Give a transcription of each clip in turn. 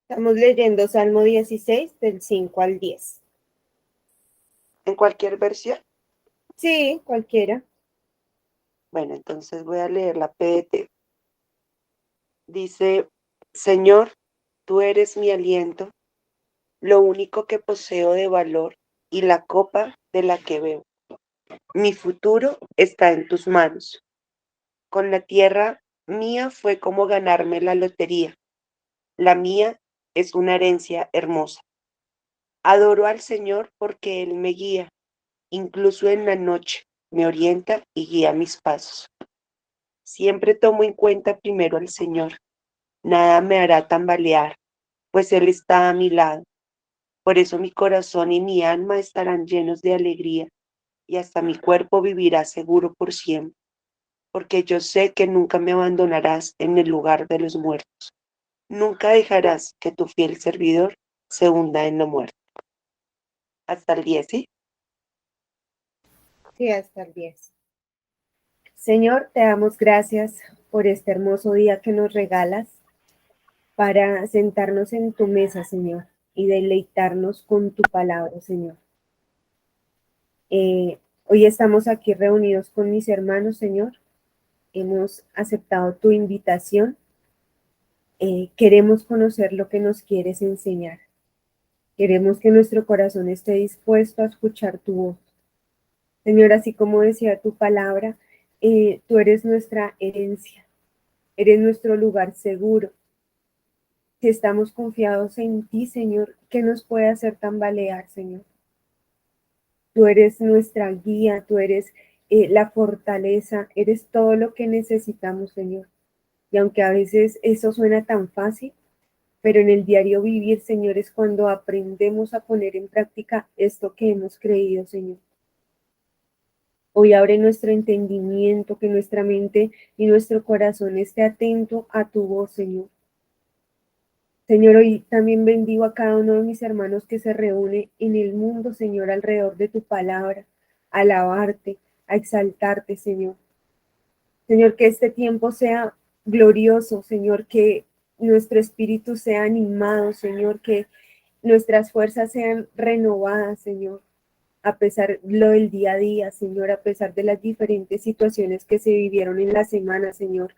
Estamos leyendo Salmo 16 del 5 al 10. ¿En cualquier versión? Sí, cualquiera. Bueno, entonces voy a leer la PDT. Dice, Señor, tú eres mi aliento, lo único que poseo de valor y la copa de la que bebo. Mi futuro está en tus manos. Con la tierra mía fue como ganarme la lotería. La mía es una herencia hermosa. Adoro al Señor porque Él me guía, incluso en la noche, me orienta y guía mis pasos. Siempre tomo en cuenta primero al Señor. Nada me hará tambalear, pues Él está a mi lado. Por eso mi corazón y mi alma estarán llenos de alegría, y hasta mi cuerpo vivirá seguro por siempre, porque yo sé que nunca me abandonarás en el lugar de los muertos. Nunca dejarás que tu fiel servidor se hunda en lo muerto. Hasta el 10, ¿sí? Sí, hasta el 10. Señor, te damos gracias por este hermoso día que nos regalas para sentarnos en tu mesa, Señor, y deleitarnos con tu palabra, Señor. Hoy estamos aquí reunidos con mis hermanos, Señor. Hemos aceptado tu invitación. Queremos conocer lo que nos quieres enseñar. Queremos que nuestro corazón esté dispuesto a escuchar tu voz. Señor, así como decía tu palabra, tú eres nuestra herencia, eres nuestro lugar seguro. Si estamos confiados en ti, Señor, ¿qué nos puede hacer tambalear, Señor? Tú eres nuestra guía, tú eres la fortaleza, eres todo lo que necesitamos, Señor. Y aunque a veces eso suena tan fácil, pero en el diario vivir, Señor, es cuando aprendemos a poner en práctica esto que hemos creído, Señor. Hoy abre nuestro entendimiento, que nuestra mente y nuestro corazón esté atento a tu voz, Señor. Señor, hoy también bendigo a cada uno de mis hermanos que se reúne en el mundo, Señor, alrededor de tu palabra, a alabarte, a exaltarte, Señor. Señor, que este tiempo sea glorioso, Señor, que nuestro espíritu sea animado, Señor, que nuestras fuerzas sean renovadas, Señor, a pesar de lo del día a día, Señor, a pesar de las diferentes situaciones que se vivieron en la semana, Señor.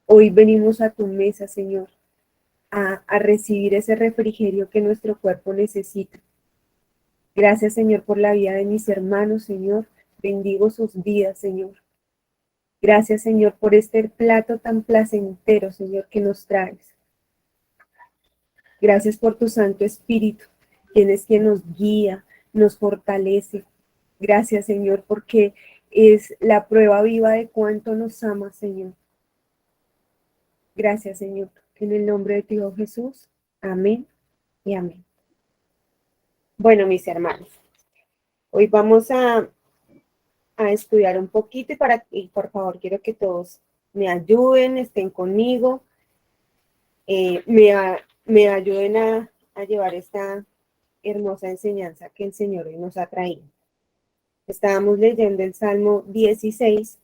Hoy venimos a tu mesa, Señor, a recibir ese refrigerio que nuestro cuerpo necesita. Gracias, Señor, por la vida de mis hermanos, Señor. Bendigo sus vidas, Señor. Gracias, Señor, por este plato tan placentero, Señor, que nos traes. Gracias por tu Santo Espíritu, quien es quien nos guía, nos fortalece. Gracias, Señor, porque es la prueba viva de cuánto nos ama, Señor. Gracias, Señor. En el nombre de tu Hijo Jesús. Amén y amén. Bueno, mis hermanos, hoy vamos a estudiar un poquito y por favor quiero que todos me ayuden, estén conmigo, me ayuden a llevar esta hermosa enseñanza que el Señor hoy nos ha traído. Estábamos leyendo el Salmo 16,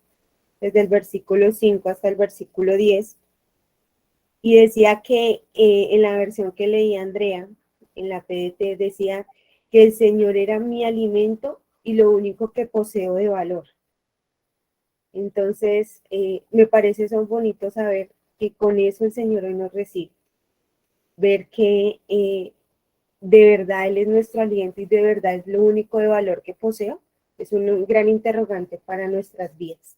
desde el versículo 5 hasta el versículo 10, y decía que en la versión que leía Andrea, en la PDT, decía que el Señor era mi alimento y lo único que poseo de valor. Entonces, me parece eso bonito saber que con eso el Señor hoy nos recibe. Ver que de verdad Él es nuestro aliento y de verdad es lo único de valor que poseo, es un gran interrogante para nuestras vidas.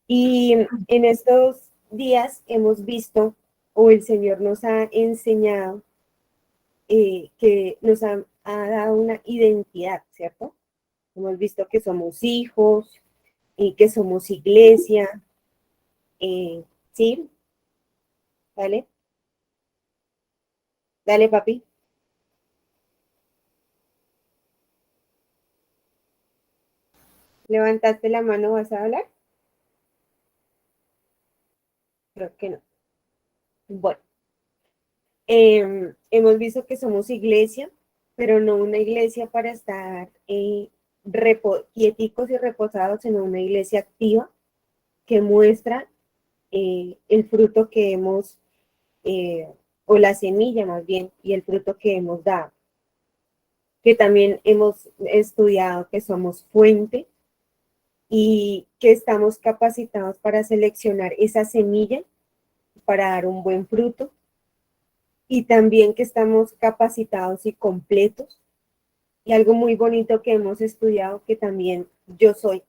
Y en estos días hemos visto, o el Señor nos ha enseñado, que nos ha dado una identidad, ¿cierto? Hemos visto que somos hijos y que somos iglesia, ¿sí? ¿Vale? Dale, papi. ¿Levantaste la mano? ¿Vas a hablar? Creo que no. Bueno, hemos visto que somos iglesia, pero no una iglesia para estar quieticos y reposados, sino una iglesia activa que muestra el fruto que hemos o la semilla más bien, y el fruto que hemos dado, que también hemos estudiado que somos fuente y que estamos capacitados para seleccionar esa semilla para dar un buen fruto, y también que estamos capacitados y completos. Y algo muy bonito que hemos estudiado, que también yo soy,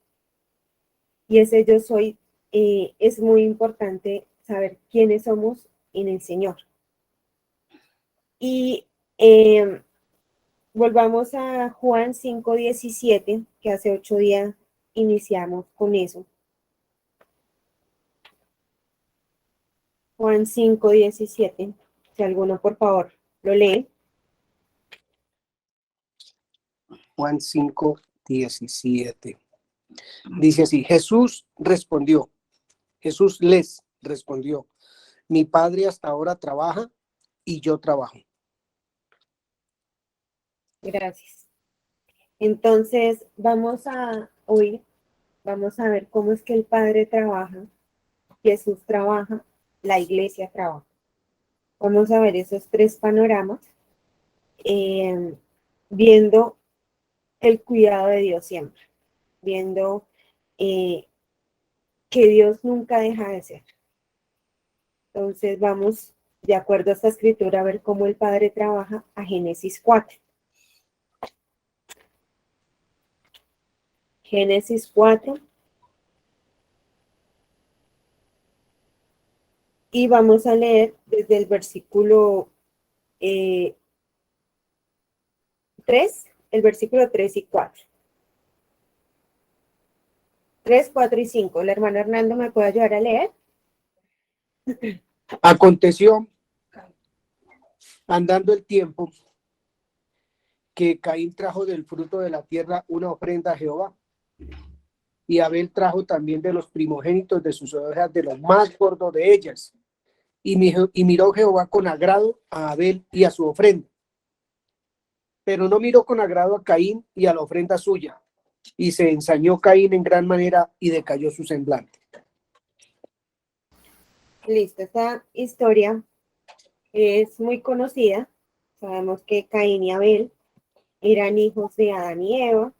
y ese yo soy, es muy importante saber quiénes somos en el Señor. Y volvamos a Juan 5:17, que hace 8 días iniciamos con eso. Juan 5:17, si alguno por favor lo lee. Juan 5:17. Dice así, Jesús les respondió, mi padre hasta ahora trabaja y yo trabajo. Gracias. Entonces vamos a ver cómo es que el Padre trabaja, Jesús trabaja, la iglesia trabaja. Vamos a ver esos tres panoramas, viendo el cuidado de Dios siempre, viendo que Dios nunca deja de ser. Entonces vamos, de acuerdo a esta escritura, a ver cómo el Padre trabaja, a Génesis 4. Génesis 4. Y vamos a leer desde el versículo 3, el versículo 3 y 4. 3, 4 y 5. ¿La hermana Hernando me puede ayudar a leer? Aconteció, andando el tiempo, que Caín trajo del fruto de la tierra una ofrenda a Jehová. Y Abel trajo también de los primogénitos de sus ovejas, de lo más gordo de ellas. Y miró Jehová con agrado a Abel y a su ofrenda. Pero no miró con agrado a Caín y a la ofrenda suya. Y se ensañó Caín en gran manera y decayó su semblante. Listo, esta historia es muy conocida. Sabemos que Caín y Abel eran hijos de Adán y Eva.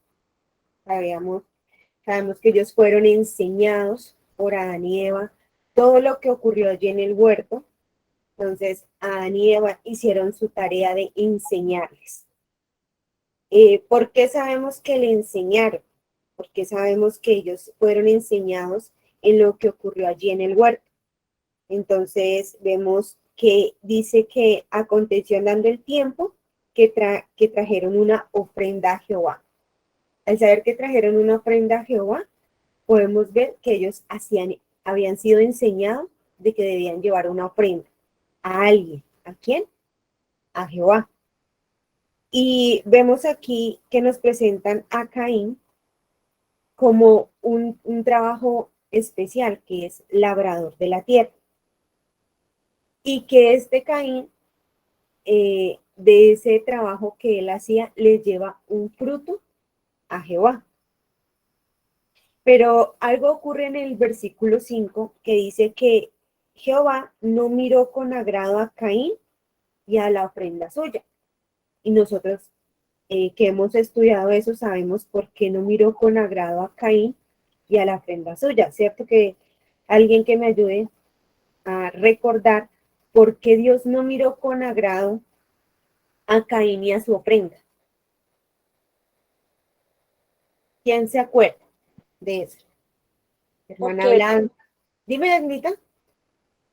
Sabemos que ellos fueron enseñados por Adán y Eva todo lo que ocurrió allí en el huerto. Entonces, Adán y Eva hicieron su tarea de enseñarles. ¿Por qué sabemos que le enseñaron? Porque sabemos que ellos fueron enseñados en lo que ocurrió allí en el huerto. Entonces, vemos que dice que aconteció andando el tiempo que trajeron una ofrenda a Jehová. Al saber que trajeron una ofrenda a Jehová, podemos ver que ellos habían sido enseñados de que debían llevar una ofrenda a alguien. ¿A quién? A Jehová. Y vemos aquí que nos presentan a Caín como un trabajo especial, que es labrador de la tierra. Y que este Caín, de ese trabajo que él hacía, le lleva un fruto a Jehová. Pero algo ocurre en el versículo 5 que dice que Jehová no miró con agrado a Caín y a la ofrenda suya. Y nosotros que hemos estudiado eso sabemos por qué no miró con agrado a Caín y a la ofrenda suya, ¿cierto? Que alguien que me ayude a recordar por qué Dios no miró con agrado a Caín y a su ofrenda. ¿Quién se acuerda de eso? Hermana Porque Blanca. Dime, Anita.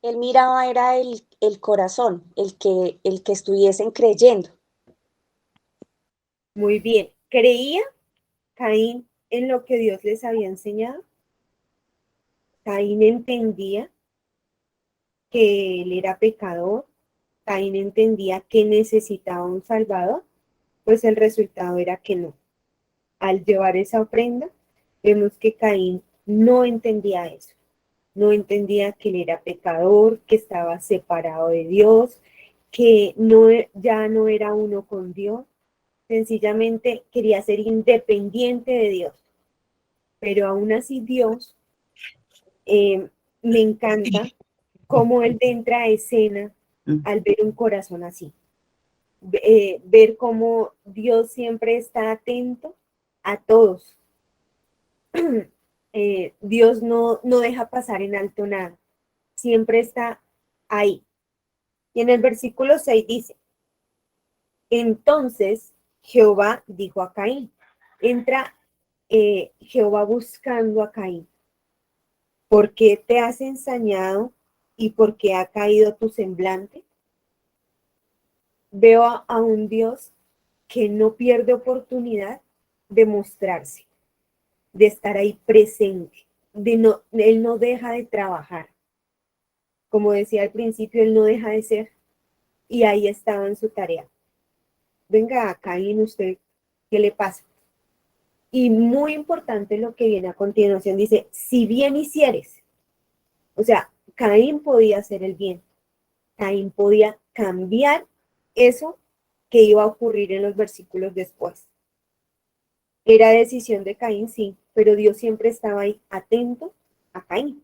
él miraba era el corazón, el que estuviesen creyendo. Muy bien. ¿Creía Caín en lo que Dios les había enseñado? Caín entendía que él era pecador. Caín entendía que necesitaba un salvador. Pues el resultado era que no. Al llevar esa ofrenda, vemos que Caín no entendía eso. No entendía que él era pecador, que estaba separado de Dios, que no, ya no era uno con Dios. Sencillamente quería ser independiente de Dios. Pero aún así Dios, me encanta cómo él entra a escena al ver un corazón así. Ver cómo Dios siempre está atento a todos. Dios no deja pasar en alto nada, siempre está ahí. Y en el versículo 6 dice, entonces Jehová dijo a Caín, entra Jehová buscando a Caín, ¿por qué te has ensañado y por qué ha caído tu semblante? Veo a un Dios que no pierde oportunidad de mostrarse, de estar ahí presente, él no deja de trabajar. Como decía al principio, él no deja de ser y ahí estaba en su tarea. Venga, Caín, usted, ¿qué le pasa? Y muy importante lo que viene a continuación, dice, si bien hicieres, o sea, Caín podía hacer el bien, Caín podía cambiar eso que iba a ocurrir en los versículos después. Era decisión de Caín, sí, pero Dios siempre estaba ahí atento a Caín.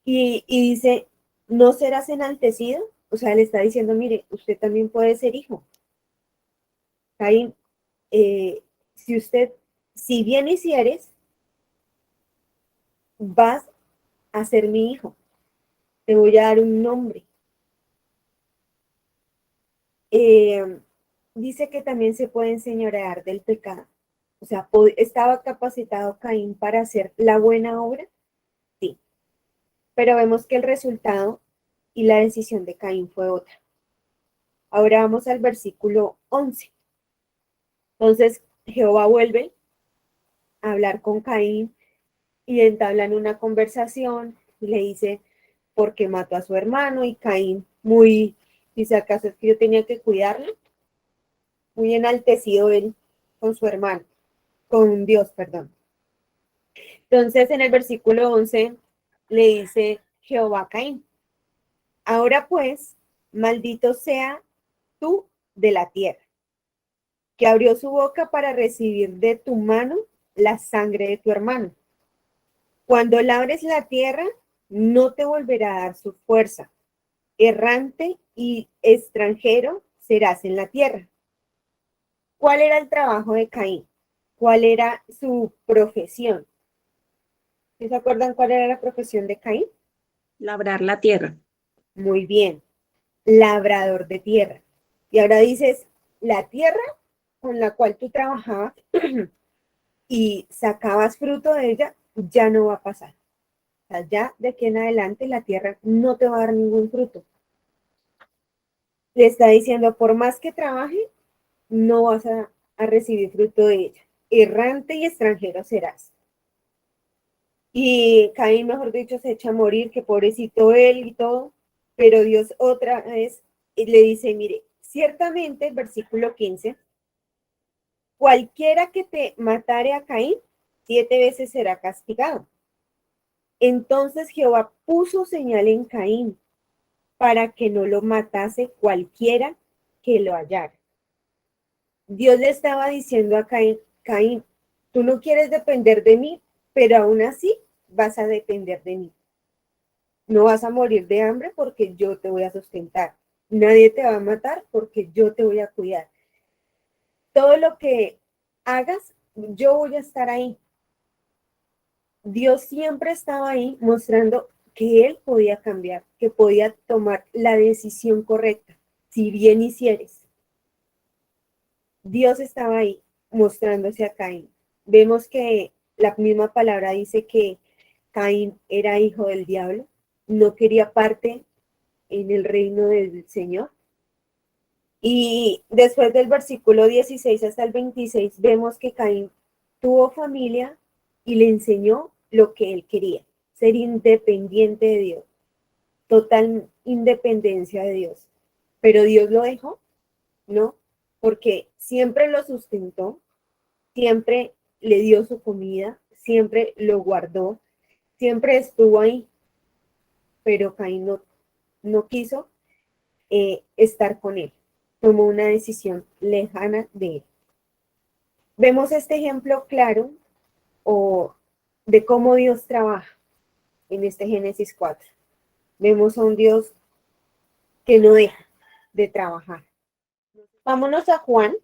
Y dice, ¿no serás enaltecido? O sea, le está diciendo, mire, usted también puede ser hijo. Caín, si usted, si bien hicieres, vas a ser mi hijo. Te voy a dar un nombre. Dice que también se puede enseñorear del pecado. O sea, ¿estaba capacitado Caín para hacer la buena obra? Sí. Pero vemos que el resultado y la decisión de Caín fue otra. Ahora vamos al versículo 11. Entonces, Jehová vuelve a hablar con Caín y entablan una conversación y le dice, ¿por qué mató a su hermano? Y Caín, dice, ¿acaso es que yo tenía que cuidarlo? Muy enaltecido él con su hermano, con Dios, perdón. Entonces, en el versículo 11 le dice Jehová a Caín, ahora pues, maldito sea tú de la tierra, que abrió su boca para recibir de tu mano la sangre de tu hermano. Cuando labres la tierra, no te volverá a dar su fuerza. Errante y extranjero serás en la tierra. ¿Cuál era el trabajo de Caín? ¿Cuál era su profesión? ¿Se acuerdan cuál era la profesión de Caín? Labrar la tierra. Muy bien, labrador de tierra. Y ahora dices, la tierra con la cual tú trabajabas y sacabas fruto de ella, ya no va a pasar. O sea, ya de aquí en adelante la tierra no te va a dar ningún fruto. Le está diciendo, por más que trabaje, no vas a recibir fruto de ella. Errante y extranjero serás. Y Caín, mejor dicho, se echa a morir, que pobrecito él y todo. Pero Dios otra vez le dice, mire, ciertamente, versículo 15, cualquiera que te matare a Caín, 7 veces será castigado. Entonces Jehová puso señal en Caín para que no lo matase cualquiera que lo hallara. Dios le estaba diciendo a Caín, Caín, tú no quieres depender de mí, pero aún así vas a depender de mí. No vas a morir de hambre porque yo te voy a sustentar. Nadie te va a matar porque yo te voy a cuidar. Todo lo que hagas, yo voy a estar ahí. Dios siempre estaba ahí mostrando que Él podía cambiar, que podía tomar la decisión correcta, si bien hicieres. Dios estaba ahí mostrándose a Caín. Vemos que la misma palabra dice que Caín era hijo del diablo, no quería parte en el reino del Señor. Y después del versículo 16 hasta el 26 vemos que Caín tuvo familia y le enseñó lo que él quería, ser independiente de Dios, total independencia de Dios. Pero Dios lo dejó, ¿no? Porque siempre lo sustentó, siempre le dio su comida, siempre lo guardó, siempre estuvo ahí, pero Caín no quiso estar con él, tomó una decisión lejana de él. Vemos este ejemplo claro de cómo Dios trabaja en este Génesis 4. Vemos a un Dios que no deja de trabajar. Vámonos a Juan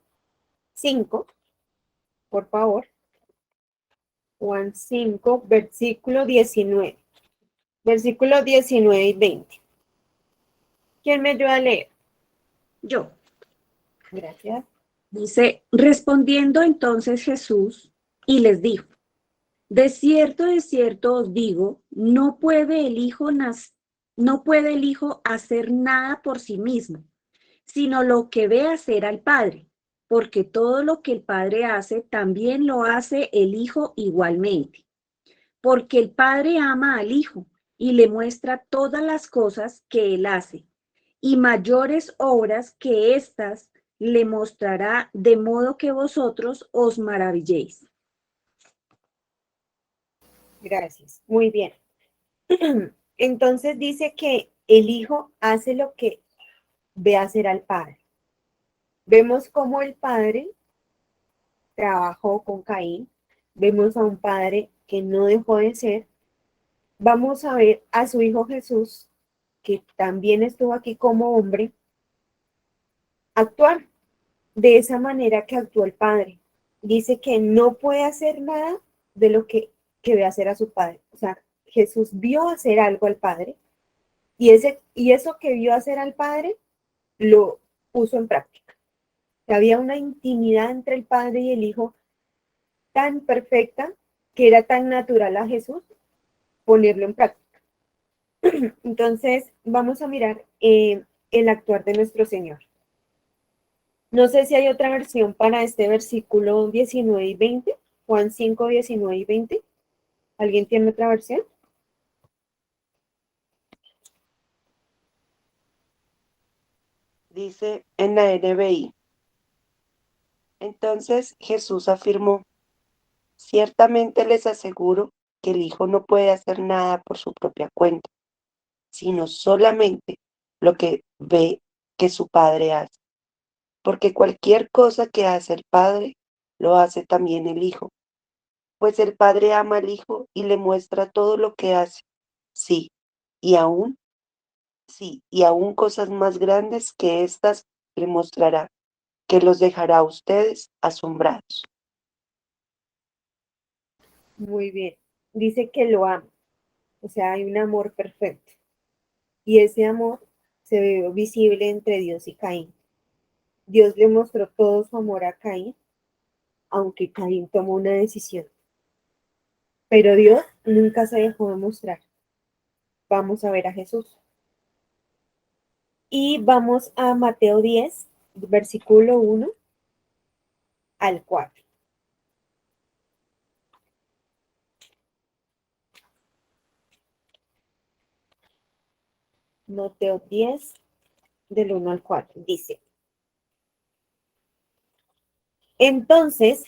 5, por favor. Juan 5, versículo 19. Versículos 19 y 20. ¿Quién me ayuda a leer? Yo. Gracias. Dice, respondiendo entonces Jesús y les dijo, de cierto os digo, no puede el Hijo hacer nada por sí mismo, sino lo que ve hacer al Padre, porque todo lo que el Padre hace, también lo hace el Hijo igualmente. Porque el Padre ama al Hijo y le muestra todas las cosas que él hace, y mayores obras que éstas le mostrará, de modo que vosotros os maravilléis. Gracias. Muy bien. Entonces dice que el Hijo hace lo que ve hacer al Padre. Vemos cómo el Padre trabajó con Caín. Vemos a un Padre que no dejó de ser. Vamos a ver a su Hijo Jesús, que también estuvo aquí como hombre, actuar de esa manera que actuó el Padre. Dice que no puede hacer nada de lo que ve hacer a su Padre. O sea, Jesús vio hacer algo al Padre y eso que vio hacer al Padre lo puso en práctica. Había una intimidad entre el Padre y el Hijo tan perfecta que era tan natural a Jesús ponerlo en práctica. Entonces, vamos a mirar el actuar de nuestro Señor. No sé si hay otra versión para este versículo 19 y 20, Juan 5, 19 y 20. ¿Alguien tiene otra versión? Dice en la NBI. Entonces Jesús afirmó, ciertamente les aseguro que el Hijo no puede hacer nada por su propia cuenta, sino solamente lo que ve que su Padre hace. Porque cualquier cosa que hace el Padre, lo hace también el Hijo. Pues el Padre ama al Hijo y le muestra todo lo que hace. Sí, y aún, cosas más grandes que éstas le mostrará, que los dejará a ustedes asombrados. Muy bien. Dice que lo ama. O sea, hay un amor perfecto. Y ese amor se ve visible entre Dios y Caín. Dios le mostró todo su amor a Caín, aunque Caín tomó una decisión. Pero Dios nunca se dejó de mostrar. Vamos a ver a Jesús. Y vamos a Mateo 10, versículo 1 al 4. Mateo 10, del 1 al 4. Dice, entonces,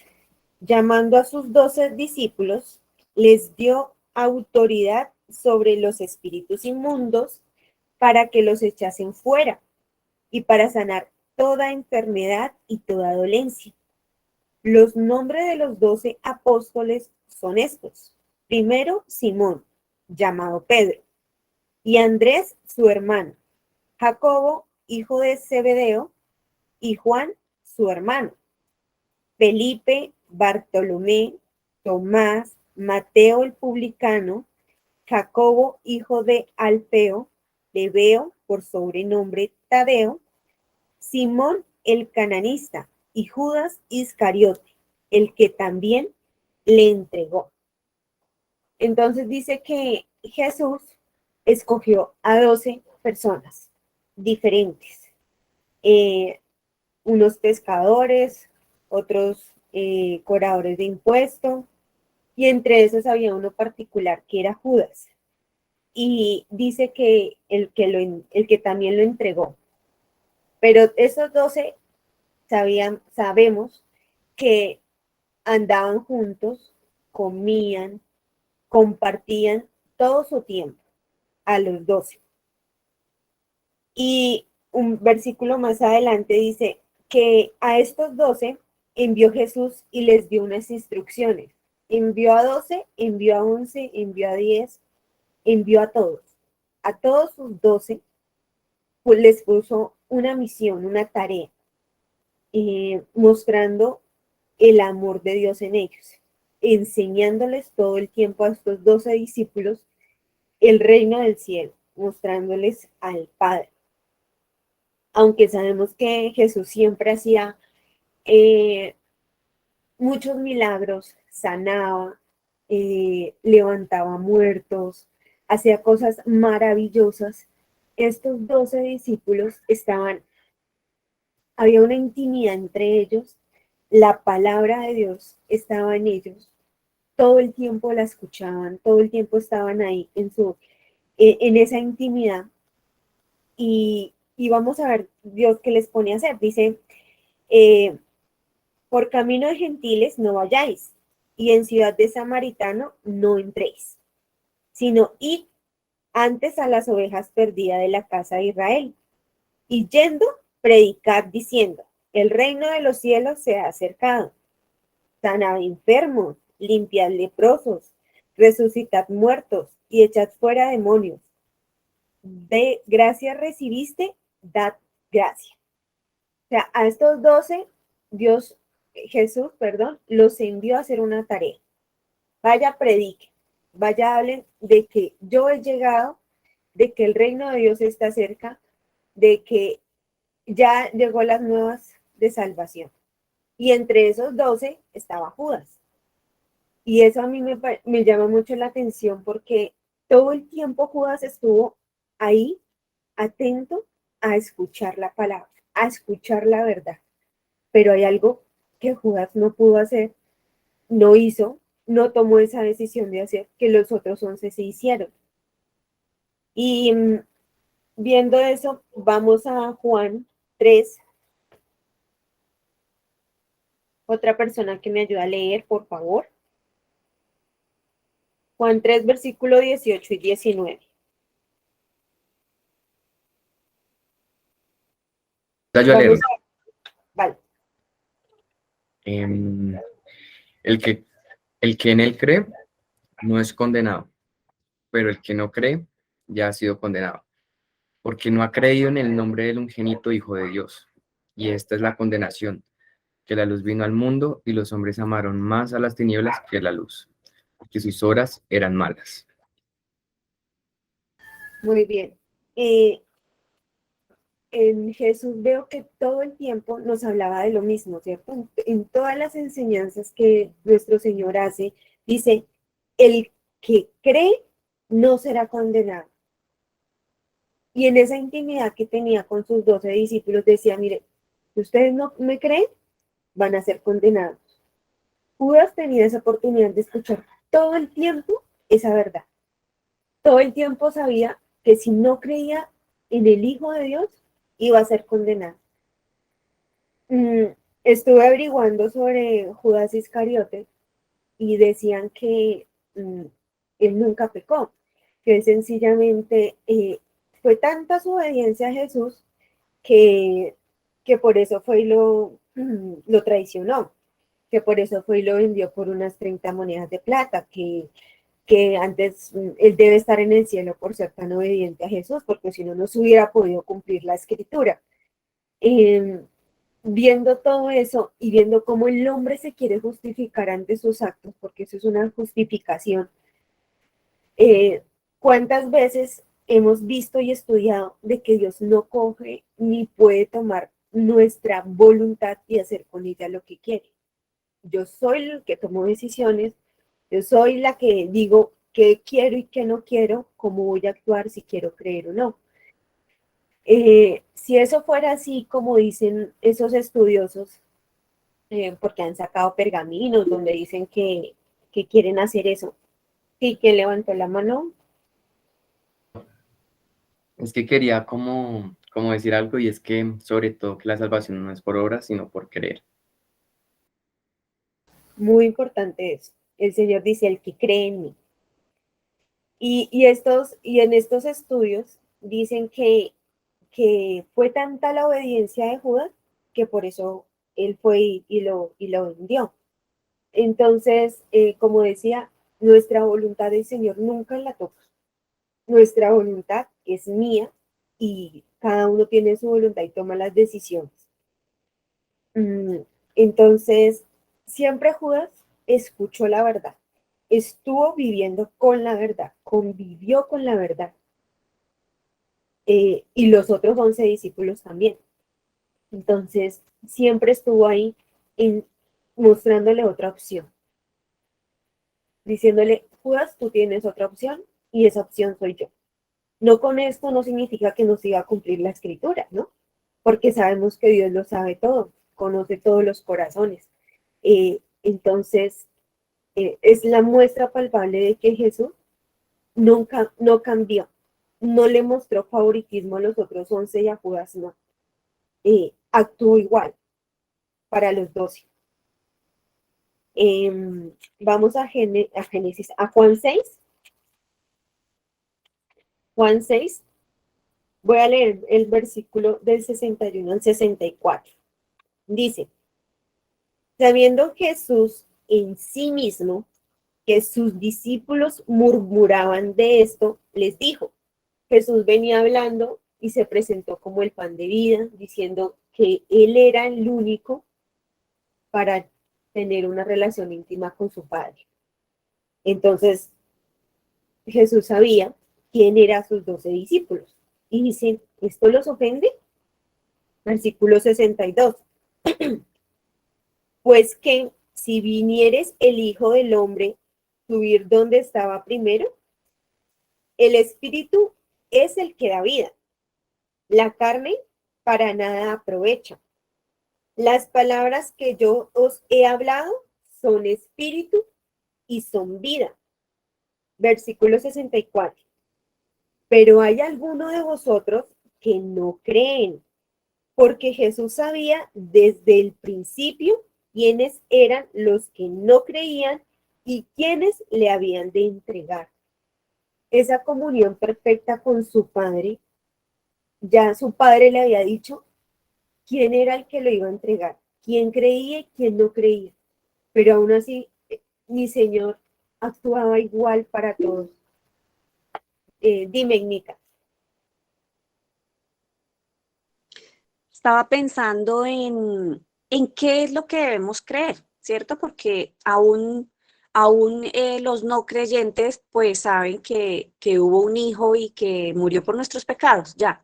llamando a sus 12 discípulos, les dio autoridad sobre los espíritus inmundos para que los echasen fuera y para sanar toda enfermedad y toda dolencia. Los nombres de los 12 apóstoles son estos. Primero, Simón, llamado Pedro, y Andrés, su hermano, Jacobo, hijo de Zebedeo, y Juan, su hermano, Felipe, Bartolomé, Tomás, Mateo el publicano, Jacobo, hijo de Alfeo, Lebeo, por sobrenombre Tadeo, Simón el cananista y Judas Iscariote, el que también le entregó. Entonces dice que Jesús escogió a 12 personas diferentes, unos pescadores, otros cobradores de impuestos, y entre esos había uno particular que era Judas. Y dice que el que también lo entregó. Pero esos 12 sabemos que andaban juntos, comían, compartían todo su tiempo a los 12. Y un versículo más adelante dice que a estos 12 envió Jesús y les dio unas instrucciones. Envió a 12, envió a 11, envió a 10, envió a todos sus 12, pues les puso una misión, una tarea, mostrando el amor de Dios en ellos, enseñándoles todo el tiempo a estos 12 discípulos el reino del cielo, mostrándoles al Padre. Aunque sabemos que Jesús siempre hacía muchos milagros, sanaba, levantaba muertos, hacía cosas maravillosas, estos 12 discípulos había una intimidad entre ellos, la palabra de Dios estaba en ellos, todo el tiempo la escuchaban, todo el tiempo estaban ahí en esa intimidad. Y vamos a ver Dios qué les pone a hacer. Dice, por camino de gentiles no vayáis, y en ciudad de samaritano no entréis, sino id antes a las ovejas perdidas de la casa de Israel. Y yendo, predicad diciendo, el reino de los cielos se ha acercado. Sanad enfermos, limpiad leprosos, resucitad muertos y echad fuera demonios. De gracia recibiste, dad gracia. O sea, a estos 12, Jesús, los envió a hacer una tarea. Vaya, predique, vaya, hablen de que yo he llegado, de que el reino de Dios está cerca, de que ya llegó las nuevas de salvación. Y entre esos 12 estaba Judas. Y eso a mí me llama mucho la atención porque todo el tiempo Judas estuvo ahí, atento a escuchar la palabra, a escuchar la verdad. Pero hay algo que Judas no pudo hacer, no hizo, no tomó esa decisión de hacer, que los otros 11 se hicieron. Y viendo eso, vamos a Juan 3. Otra persona que me ayuda a leer, por favor. Juan 3, versículo 18 y 19. Yo a leer. Vale. El que en él cree no es condenado, pero el que no cree ya ha sido condenado, porque no ha creído en el nombre del unigénito Hijo de Dios. Y esta es la condenación, que la luz vino al mundo y los hombres amaron más a las tinieblas que la luz, porque sus obras eran malas. Muy bien. En Jesús veo que todo el tiempo nos hablaba de lo mismo, ¿cierto? En todas las enseñanzas que nuestro Señor hace, dice, el que cree no será condenado. Y en esa intimidad que tenía con sus 12 discípulos decía, mire, si ustedes no me creen, van a ser condenados. Judas tenía esa oportunidad de escuchar todo el tiempo esa verdad. Todo el tiempo sabía que si no creía en el Hijo de Dios, iba a ser condenado. Estuve averiguando sobre Judas Iscariote y decían que él nunca pecó, que sencillamente fue tanta su obediencia a Jesús que por eso fue y lo traicionó, que por eso fue y lo vendió por unas 30 monedas de plata, que antes él debe estar en el cielo por ser tan obediente a Jesús, porque si no, no se hubiera podido cumplir la escritura. Viendo todo eso y viendo cómo el hombre se quiere justificar ante sus actos, porque eso es una justificación, ¿cuántas veces hemos visto y estudiado de que Dios no coge ni puede tomar nuestra voluntad y hacer con ella lo que quiere? Yo soy el que tomo decisiones, yo soy la que digo qué quiero y qué no quiero, cómo voy a actuar, si quiero creer o no. Si eso fuera así, como dicen esos estudiosos, porque han sacado pergaminos donde dicen que quieren hacer eso. Sí, que levantó la mano. Es que quería como decir algo, y es que sobre todo que la salvación no es por obras, sino por creer. Muy importante eso. El Señor dice, el que cree en mí. Y en estos estudios dicen que fue tanta la obediencia de Judas que por eso él fue y lo vendió. Entonces, como decía, nuestra voluntad del Señor nunca la toca. Nuestra voluntad es mía y cada uno tiene su voluntad y toma las decisiones. Entonces, siempre Judas escuchó la verdad, estuvo viviendo con la verdad, convivió con la verdad. Y los otros 11 discípulos también. Entonces, siempre estuvo ahí mostrándole otra opción, diciéndole, Judas, tú tienes otra opción y esa opción soy yo. No con esto no significa que nos iba a cumplir la escritura, ¿no? Porque sabemos que Dios lo sabe todo, conoce todos los corazones. Entonces, es la muestra palpable de que Jesús nunca, no cambió, no le mostró favoritismo a los otros 11 y a Judas no. Actuó igual para los 12. Vamos a Génesis, a Juan 6. Juan 6, voy a leer el versículo del 61 al 64. Dice, sabiendo Jesús en sí mismo que sus discípulos murmuraban de esto, les dijo, Jesús venía hablando y se presentó como el pan de vida, diciendo que él era el único para tener una relación íntima con su Padre. Entonces, Jesús sabía quién eran sus 12 discípulos. Y dice, ¿esto los ofende? Versículo 62. Pues que si vinieres el Hijo del Hombre, subir donde estaba primero, el Espíritu es el que da vida. La carne para nada aprovecha. Las palabras que yo os he hablado son espíritu y son vida. Versículo 64. Pero hay alguno de vosotros que no creen, porque Jesús sabía desde el principio quiénes eran los que no creían y quiénes le habían de entregar. Esa comunión perfecta con su Padre, ya su Padre le había dicho quién era el que lo iba a entregar, quién creía y quién no creía. Pero aún así, mi Señor actuaba igual para todos. Dime, Nica. Estaba pensando en qué es lo que debemos creer, ¿cierto? Porque aún los no creyentes pues saben que hubo un hijo y que murió por nuestros pecados, ya.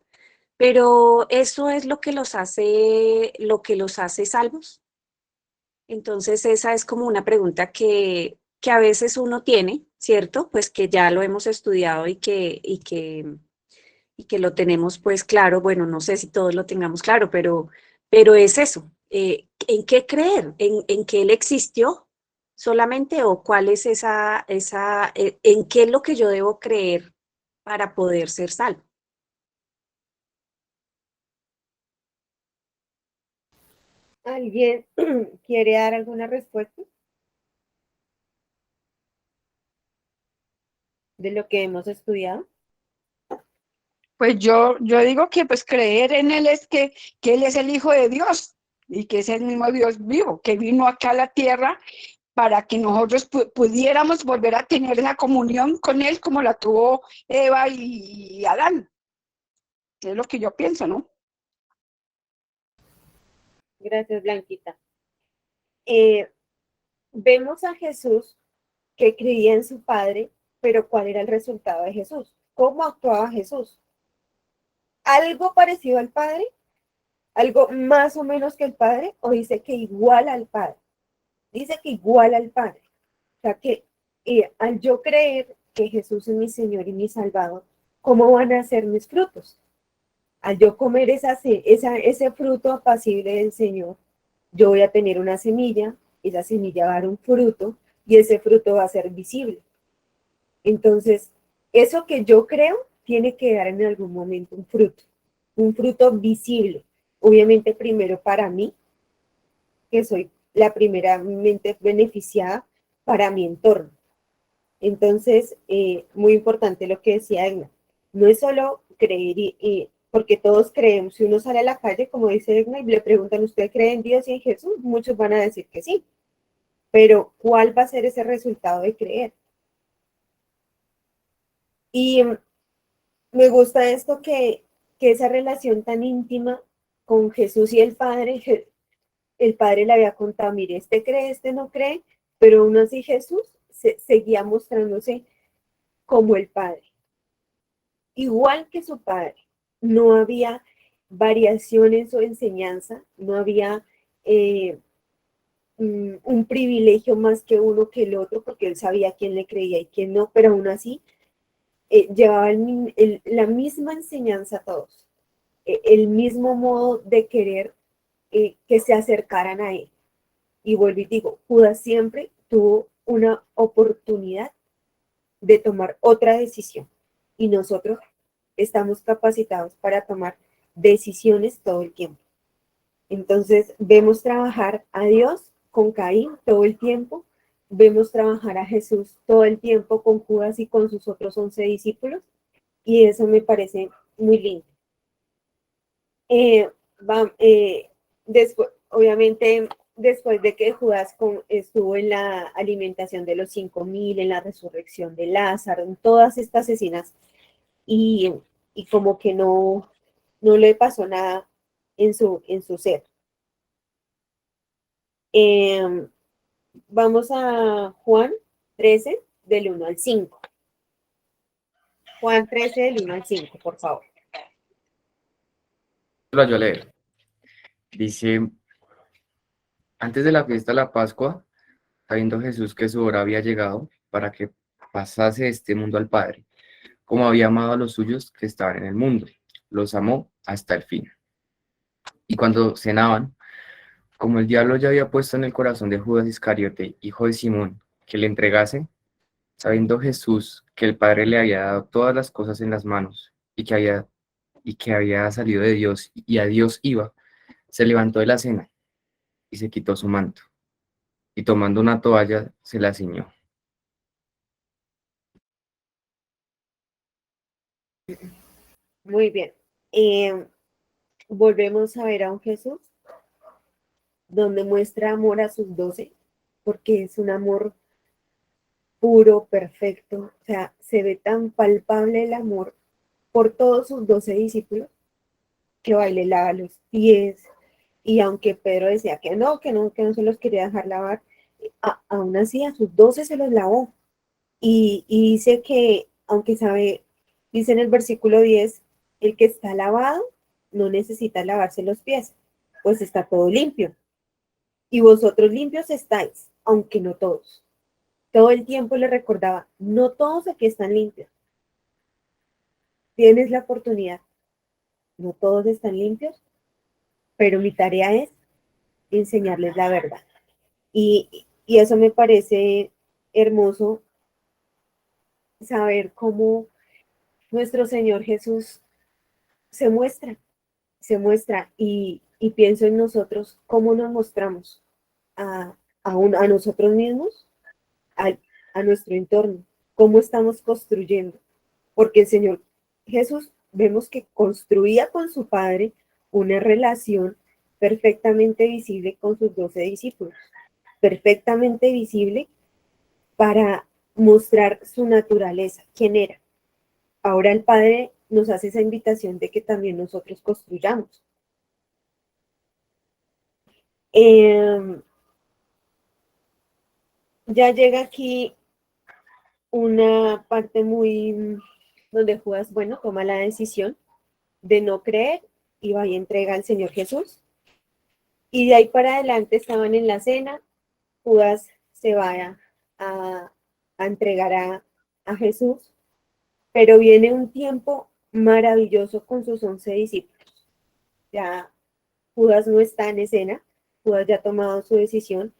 Pero eso es lo que los hace salvos. Entonces esa es como una pregunta que a veces uno tiene, ¿cierto? Pues que ya lo hemos estudiado y que lo tenemos pues claro, bueno, no sé si todos lo tengamos claro, pero es eso, ¿en qué creer? En que Él existió solamente o cuál es en qué es lo que yo debo creer para poder ser salvo? ¿Alguien quiere dar alguna respuesta de lo que hemos estudiado? Pues yo digo que pues creer en Él es que Él es el Hijo de Dios y que es el mismo Dios vivo, que vino acá a la tierra para que nosotros pudiéramos volver a tener esa comunión con Él como la tuvo Eva y Adán. Es lo que yo pienso, ¿no? Gracias, Blanquita. Vemos a Jesús que creía en su Padre, pero ¿cuál era el resultado de Jesús? ¿Cómo actuaba Jesús? ¿Algo parecido al Padre? ¿Algo más o menos que el Padre? ¿O dice que igual al Padre? Dice que igual al Padre. O sea que al yo creer que Jesús es mi Señor y mi Salvador, ¿cómo van a ser mis frutos? Al yo comer ese fruto apacible del Señor, yo voy a tener una semilla, esa semilla va a dar un fruto y ese fruto va a ser visible. Entonces, eso que yo creo tiene que dar en algún momento un fruto visible. Obviamente primero para mí, que soy la primeramente beneficiada, para mi entorno. Entonces, muy importante lo que decía Egna. No es solo creer, porque todos creemos. Si uno sale a la calle, como dice Egna, y le preguntan, ¿usted cree en Dios y en Jesús? Muchos van a decir que sí. Pero, ¿cuál va a ser ese resultado de creer? Y me gusta esto que que esa relación tan íntima con Jesús y el Padre le había contado, mire, este cree, este no cree, pero aún así Jesús seguía mostrándose como el Padre, igual que su Padre. No había variación en su enseñanza, no había un privilegio más que uno que el otro, porque él sabía quién le creía y quién no, pero aún así llevaba la misma enseñanza a todos, el mismo modo de querer que se acercaran a él. Y vuelvo y digo, Judas siempre tuvo una oportunidad de tomar otra decisión y nosotros estamos capacitados para tomar decisiones todo el tiempo. Entonces, vemos trabajar a Dios con Caín todo el tiempo, vemos trabajar a Jesús todo el tiempo con Judas y con sus otros 11 discípulos, y eso me parece muy lindo. Después, obviamente, después de que Judas estuvo en la alimentación de los 5.000, en la resurrección de Lázaro, en todas estas escenas, y, y como que no le pasó nada en su ser. Vamos a Juan 13, del 1 al 5. Juan 13, del 1 al 5, por favor. Lo voy a leer. Dice, antes de la fiesta de la Pascua, sabiendo Jesús que su hora había llegado para que pasase de este mundo al Padre, como había amado a los suyos que estaban en el mundo, los amó hasta el fin. Y cuando cenaban, como el diablo ya había puesto en el corazón de Judas Iscariote, hijo de Simón, que le entregase, sabiendo Jesús que el Padre le había dado todas las cosas en las manos y que había salido de Dios y a Dios iba, se levantó de la cena y se quitó su manto, y tomando una toalla se la ciñó. Muy bien. Volvemos a ver a un Jesús donde muestra amor a sus 12, porque es un amor puro, perfecto. O sea, se ve tan palpable el amor por todos sus 12 discípulos que va y le lava los pies. Y aunque Pedro decía que no se los quería dejar lavar, aún así a sus 12 se los lavó. Y dice que, aunque dice en el versículo 10, el que está lavado no necesita lavarse los pies, pues está todo limpio. Y vosotros limpios estáis, aunque no todos. Todo el tiempo le recordaba, no todos aquí están limpios. Tienes la oportunidad. No todos están limpios, pero mi tarea es enseñarles la verdad. Y eso me parece hermoso, saber cómo nuestro Señor Jesús se muestra y pienso en nosotros, cómo nos mostramos a nosotros mismos, a, a nuestro entorno, cómo estamos construyendo, porque el Señor Jesús vemos que construía con su Padre una relación perfectamente visible con sus 12 discípulos, perfectamente visible para mostrar su naturaleza, quién era. Ahora el Padre nos hace esa invitación de que también nosotros construyamos. Ya llega aquí una parte donde Judas, bueno, toma la decisión de no creer y va y entrega al Señor Jesús. Y de ahí para adelante estaban en la cena, Judas se va a entregar a Jesús, pero viene un tiempo maravilloso con sus 11 discípulos. Ya Judas no está en escena, Judas ya ha tomado su decisión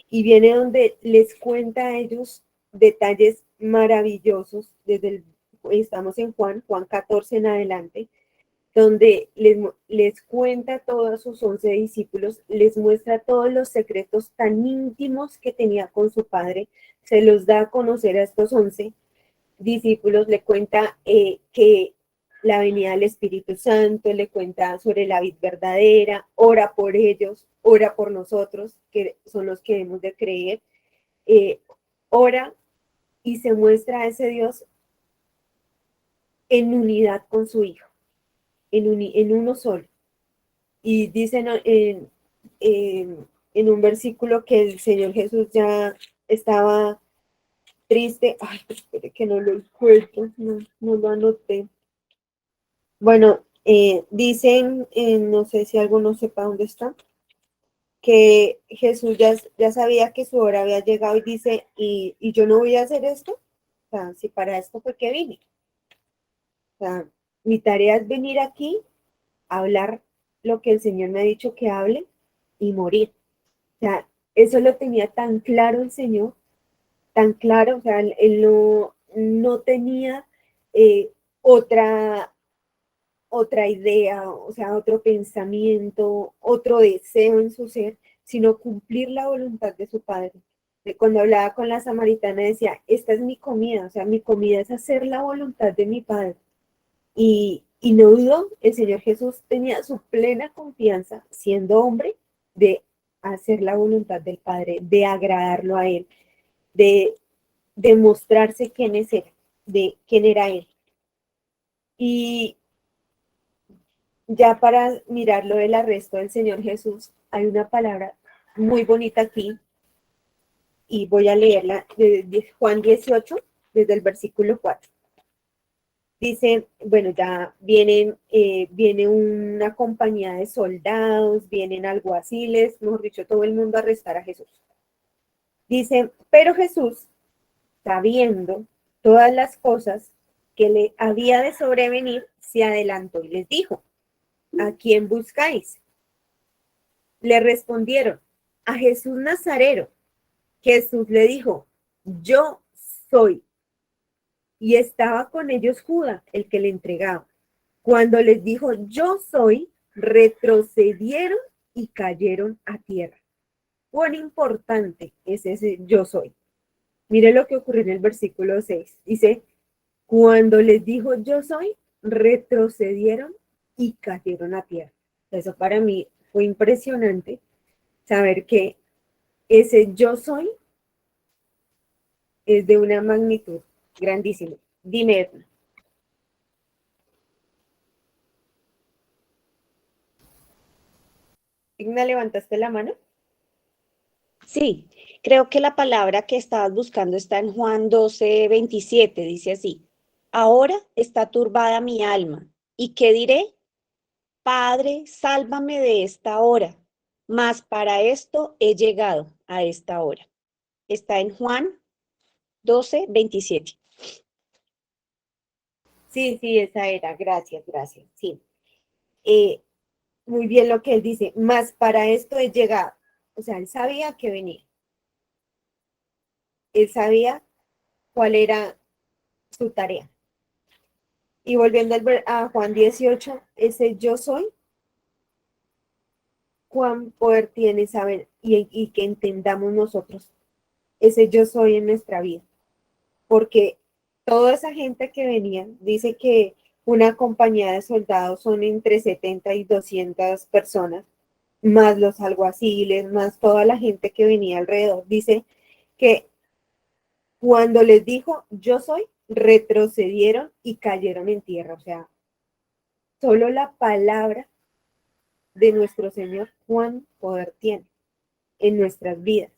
y viene donde les cuenta a ellos detalles maravillosos, estamos en Juan 14 en adelante, donde les cuenta a todos sus 11 discípulos, les muestra todos los secretos tan íntimos que tenía con su padre, se los da a conocer a estos 11 discípulos, le cuenta que la venida del Espíritu Santo, le cuenta sobre la vid verdadera, ora por ellos, ora por nosotros, que son los que debemos de creer, ora y se muestra a ese Dios en unidad con su Hijo. en uno solo. Y dicen en un versículo que el Señor Jesús ya estaba triste. Ay, espere que no lo encuentro, no lo anoté. Bueno, dicen, no sé si alguno sepa dónde está, que Jesús ya sabía que su hora había llegado y dice, y yo no voy a hacer esto, o sea, si para esto fue que vine. O sea, mi tarea es venir aquí a hablar lo que el Señor me ha dicho que hable y morir. O sea, eso lo tenía tan claro el Señor, tan claro, o sea, él no tenía eh, otra, otra idea, o sea, otro pensamiento, otro deseo en su ser, sino cumplir la voluntad de su Padre. Cuando hablaba con la samaritana decía, esta es mi comida, o sea, mi comida es hacer la voluntad de mi Padre. Y no dudó, el Señor Jesús tenía su plena confianza, siendo hombre, de hacer la voluntad del Padre, de agradarlo a Él, de demostrarse quién es Él, de quién era Él. Y ya para mirar lo del arresto del Señor Jesús, hay una palabra muy bonita aquí, y voy a leerla de Juan 18, desde el versículo 4. Dice, bueno, ya viene una compañía de soldados, vienen alguaciles, mejor dicho, todo el mundo a arrestar a Jesús. Dice, pero Jesús, sabiendo todas las cosas que le había de sobrevenir, se adelantó y les dijo, ¿a quién buscáis? Le respondieron, a Jesús Nazareno. Jesús le dijo, yo soy. Y estaba con ellos Judas, el que le entregaba. Cuando les dijo, yo soy, retrocedieron y cayeron a tierra. ¿Cuán importante es ese yo soy? Mire lo que ocurrió en el versículo 6. Dice, cuando les dijo yo soy, retrocedieron y cayeron a tierra. Eso para mí fue impresionante, saber que ese yo soy es de una magnitud grandísima. Dime, Edna. Igna, ¿levantaste la mano? Sí, creo que la palabra que estabas buscando está en Juan 12:27, dice así. Ahora está turbada mi alma. ¿Y qué diré? Padre, sálvame de esta hora. Mas para esto he llegado a esta hora. Está en Juan 12:27. Sí, esa era. Gracias, gracias. Sí. Muy bien lo que él dice, más para esto he llegado. O sea, él sabía que venía. Él sabía cuál era su tarea. Y volviendo a Juan 18, ese yo soy, cuán poder tiene saber y que entendamos nosotros ese yo soy en nuestra vida. Porque toda esa gente que venía, dice que una compañía de soldados son entre 70 y 200 personas, más los alguaciles, más toda la gente que venía alrededor. Dice que cuando les dijo yo soy, retrocedieron y cayeron en tierra. O sea, solo la palabra de nuestro Señor, cuán poder tiene en nuestras vidas,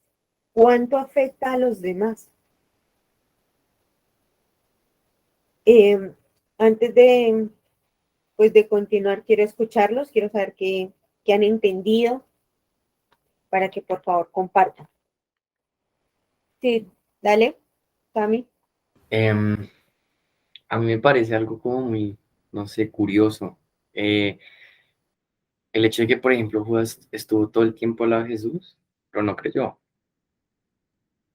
cuánto afecta a los demás. Eh, Antes de continuar, quiero escucharlos, quiero saber qué han entendido para que por favor compartan. Sí, dale, Tami. A mí me parece algo como muy, no sé, curioso. El hecho de que, por ejemplo, Judas estuvo todo el tiempo al lado de Jesús, pero no creyó.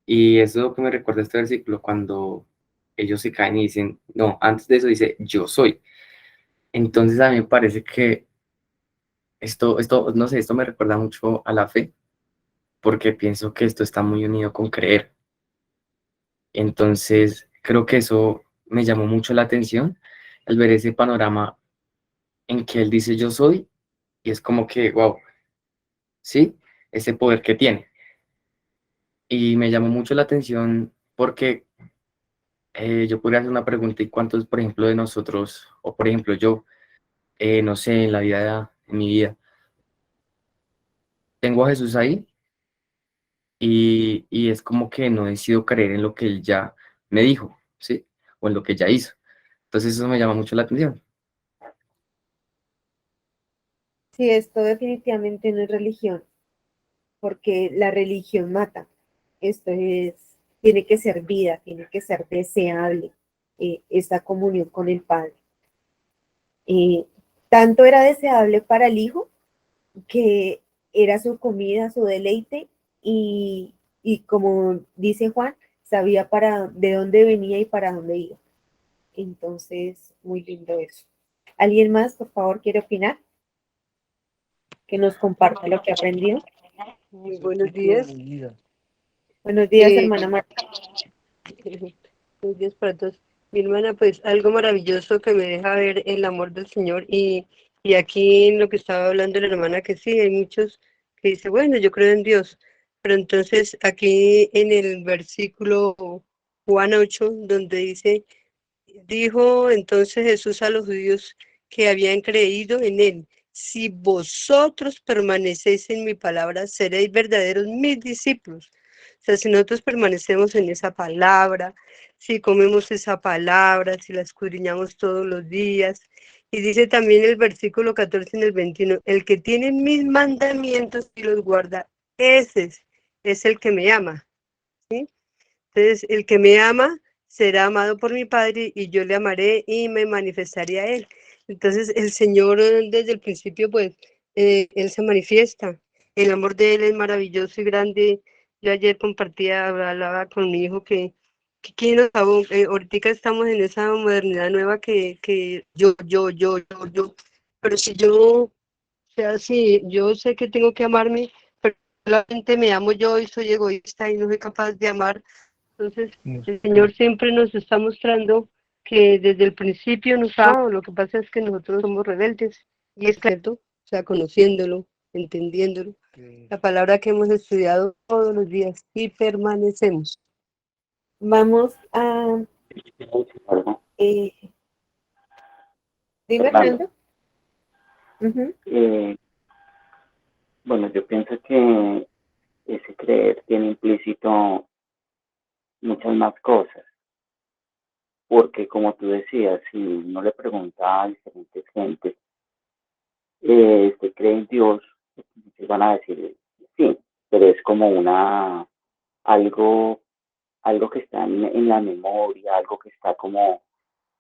Y eso es lo que me recuerda este versículo cuando ellos se caen y dicen, no, antes de eso dice, yo soy. Entonces a mí me parece que no sé, esto me recuerda mucho a la fe, porque pienso que esto está muy unido con creer. Entonces creo que eso me llamó mucho la atención al ver ese panorama en que él dice yo soy, y es como que, wow, sí, ese poder que tiene. Y me llamó mucho la atención porque yo podría hacer una pregunta, ¿y cuántos, por ejemplo, de nosotros, o por ejemplo yo, no sé, en la vida, en mi vida. Tengo a Jesús ahí y es como que no decido creer en lo que él ya me dijo, ¿sí? O en lo que ya hizo. Entonces eso me llama mucho la atención. Sí, esto definitivamente no es religión, porque la religión mata. Esto es, tiene que ser vida, tiene que ser deseable, esta comunión con el Padre. Tanto era deseable para el Hijo que era su comida, su deleite, y como dice Juan, sabía de dónde venía y para dónde iba. Entonces, muy lindo eso. ¿Alguien más, por favor, quiere opinar? Que nos comparta lo que ha aprendido. Muy buenos días. Buenos días, Eh, hermana Marta. Buenos días para todos. Mi hermana, pues algo maravilloso que me deja ver el amor del Señor y aquí en lo que estaba hablando la hermana, que sí, hay muchos que dicen, bueno, yo creo en Dios, pero entonces aquí en el versículo Juan 8, donde dice, dijo entonces Jesús a los judíos que habían creído en él, si vosotros permanecéis en mi palabra, seréis verdaderos mis discípulos. O sea, si nosotros permanecemos en esa palabra, si comemos esa palabra, si la escudriñamos todos los días. Y dice también el versículo 14 en el 21, el que tiene mis mandamientos y los guarda, ese es el que me ama. ¿Sí? Entonces, el que me ama será amado por mi Padre y yo le amaré y me manifestaré a él. Entonces, el Señor desde el principio, pues, Él se manifiesta. El amor de Él es maravilloso y grande. Yo ayer compartía, hablaba con mi hijo que ¿quién nos amó? Ahorita estamos en esa modernidad nueva que yo. Pero si yo, o sea, si yo sé que tengo que amarme, pero solamente me amo yo y soy egoísta y no soy capaz de amar. Entonces, el Señor siempre nos está mostrando que desde el principio nos ha amado. Lo que pasa es que nosotros somos rebeldes y es cierto, o sea, conociéndolo, entendiéndolo. La palabra que hemos estudiado todos los días y permanecemos. Vamos a... Eh, dime, Fernando, Fernando. bueno, yo pienso que ese creer tiene implícito muchas más cosas, porque como tú decías, si uno le pregunta a diferentes gentes, ¿usted cree en Dios? Muchos van a decir sí, pero es como algo, algo que está en la memoria, algo que está como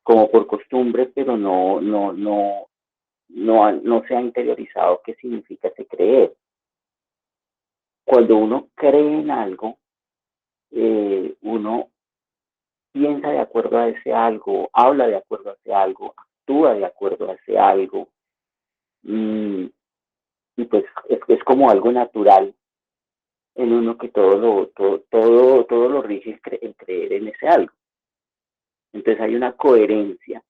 por costumbre, pero no se ha interiorizado qué significa ese creer. Cuando uno cree en algo, uno piensa de acuerdo a ese algo, habla de acuerdo a ese algo, actúa de acuerdo a ese algo, y, y pues es como algo natural en uno que todo lo rige el creer en ese algo. Entonces hay una coherencia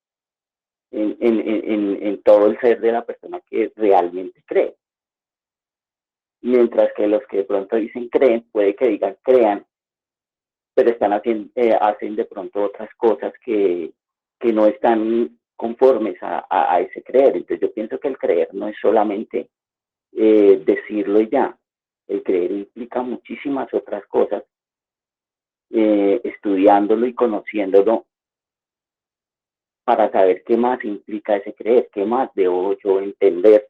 en todo el ser de la persona que realmente cree. Mientras que los que de pronto dicen creen, puede que digan crean, pero hacen de pronto otras cosas que no están conformes a ese creer. Entonces yo pienso que el creer no es solamente decirlo y ya. El creer implica muchísimas otras cosas, estudiándolo y conociéndolo para saber qué más implica ese creer, qué más debo yo entender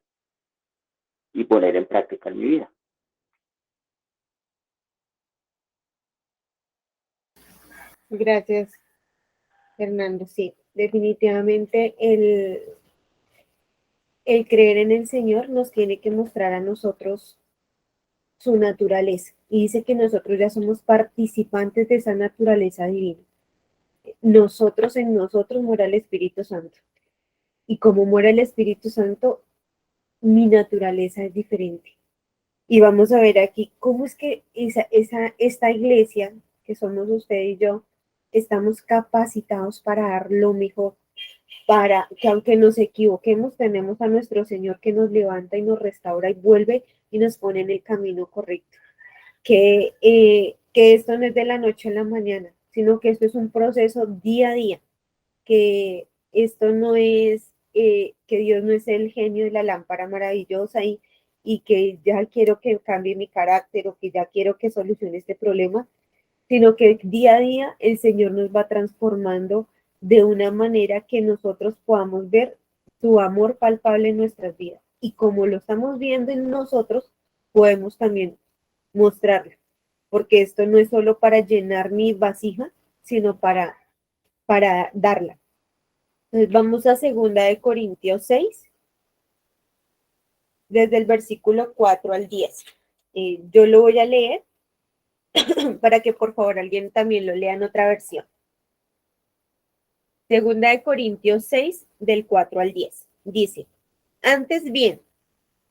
y poner en práctica en mi vida. Gracias, Fernando. Sí, definitivamente el creer en el Señor nos tiene que mostrar a nosotros su naturaleza. Y dice que nosotros ya somos participantes de esa naturaleza divina. Nosotros en nosotros mora el Espíritu Santo. Y como muere el Espíritu Santo, mi naturaleza es diferente. Y vamos a ver aquí cómo es que esta iglesia, que somos usted y yo, estamos capacitados para dar lo mejor, para que aunque nos equivoquemos, tenemos a nuestro Señor que nos levanta y nos restaura y vuelve y nos pone en el camino correcto. Que esto no es de la noche a la mañana, sino que esto es un proceso día a día, que esto no es que Dios no es el genio de la lámpara maravillosa y que ya quiero que cambie mi carácter o que ya quiero que solucione este problema, sino que día a día el Señor nos va transformando de una manera que nosotros podamos ver su amor palpable en nuestras vidas. Y como lo estamos viendo en nosotros, podemos también mostrarlo, porque esto no es solo para llenar mi vasija, sino para darla. Entonces vamos a 2 Corintios 6, desde el versículo 4 al 10. Yo lo voy a leer para que por favor alguien también lo lea en otra versión. 2 Corintios 6, del 4 al 10. Dice, antes bien,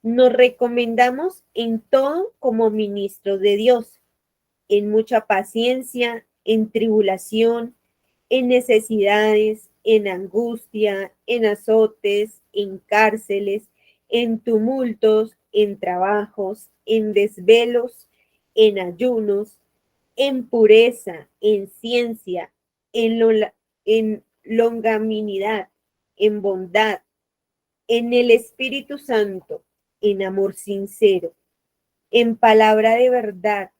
nos recomendamos en todo como ministros de Dios, en mucha paciencia, en tribulación, en necesidades, en angustia, en azotes, en cárceles, en tumultos, en trabajos, en desvelos, en ayunos, en pureza, en ciencia, en longanimidad, en bondad, en el Espíritu Santo, en amor sincero, en palabra de verdad,